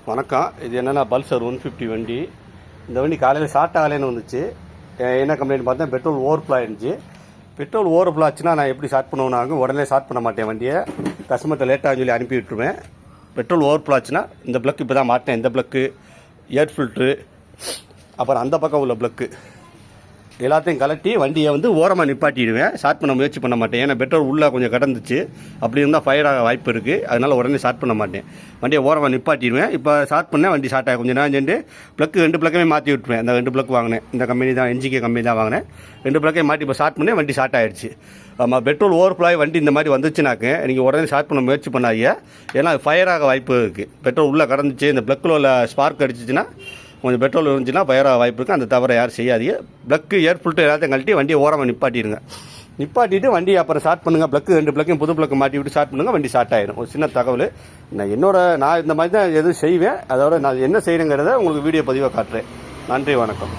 வணக்கம். இது என்னென்னா பல்சர் 150 வண்டி. இந்த வண்டி காலையில் ஸ்டார்ட் ஆகலைன்னு வந்துச்சு. என்ன கம்ப்ளைண்ட் பார்த்தா பெட்ரோல் ஓவர்ஃப்ளோ ஆகிடுச்சு. பெட்ரோல் ஓவர்ஃப்ளோ ஆச்சுன்னா நான் எப்படி ஸ்டார்ட் பண்ணுவேனாங்க, உடனே ஸ்டார்ட் பண்ண மாட்டேன் வண்டியை. கஸ்டமர்கிட்ட லேட்டாக சொல்லி அனுப்பி விட்டுருவேன். பெட்ரோல் ஓவர்ஃப்ளோ ஆச்சுன்னா இந்த ப்ளக் இப்போ தான் மாட்டேன். இந்த ப்ளக்கு, ஏர் ஃபில்ட்ரு, அப்புறம் அந்த பக்கம் உள்ள ப்ளக்கு எல்லாத்தையும் கலட்டி வண்டியை ஓரமாக நிப்பாட்டிடுவேன். ஸ்டார்ட் பண்ண முயற்சி பண்ண மாட்டேன். ஏன்னா பெட்ரோல் உள்ளே கொஞ்சம் கடந்துச்சு. அப்படி இருந்தால் ஃபயர் ஆக வாய்ப்பு இருக்குது. அதனால் உடனே ஸ்டார்ட் பண்ண மாட்டேன். வண்டியை ஓரமாக நிப்பாட்டிடுவேன். இப்போ ஸ்டார்ட் பண்ணேன், வண்டி ஸ்டார்ட் ஆகும். கொஞ்சம் நேரம் சென்று ப்ளக்கு 2 ப்ளக்குமே மாற்றி விட்டுருவேன். இந்த 2 ப்ளக் வாங்கினேன். இந்த கம்பெனி தான், என்ஜிகே கம்பெனி தான் வாங்கினேன். 2 ப்ளக்கையும் மாட்டி இப்போ ஸ்டார்ட் பண்ணேன். வண்டி ஸ்டார்ட் ஆகிடுச்சு. ஆமாம், பெட்ரோல் ஓவர்ஃப்ளோ ஆகி வண்டி இந்த மாதிரி வந்துச்சுனாக்க நீங்கள் உடனே ஸ்டார்ட் பண்ண முயற்சி பண்ணாதீங்க. ஏன்னா ஃபயர் ஆக வாய்ப்பு இருக்குது. பெட்ரோல் உள்ளே கடந்துச்சு, இந்த ப்ளக்கில் உள்ள ஸ்பார்க் அடிச்சிச்சுன்னா கொஞ்சம் பெட்ரோல் இருந்துச்சுன்னா ஃபயர் ஆக வாய்ப்பு இருக்குது. அந்த தவிர யாரும் செய்யாதீங்க. ப்ளக்கு, ஏர் ஃபில்ட்ரு எல்லாத்தையும் கழட்டி வண்டியை ஓரமாக நிப்பாட்டிடுங்க. நிப்பாட்டிட்டு வண்டி அப்புறம் ஸ்டார்ட் பண்ணுங்கள். ப்ளக்கு 2 ப்ளக்கையும் புது ப்ளக்கு மாட்டி விட்டு ஸ்டார்ட் பண்ணுங்கள். வண்டி ஸ்டார்ட் ஆகிடும். ஒரு சின்ன தகவல். நான் இந்த மாதிரி தான் எதுவும் செய்வேன். அதோட நான் என்ன செய்யணுங்கிறத உங்களுக்கு வீடியோ பதிவாக காட்டுறேன். நன்றி, வணக்கம்.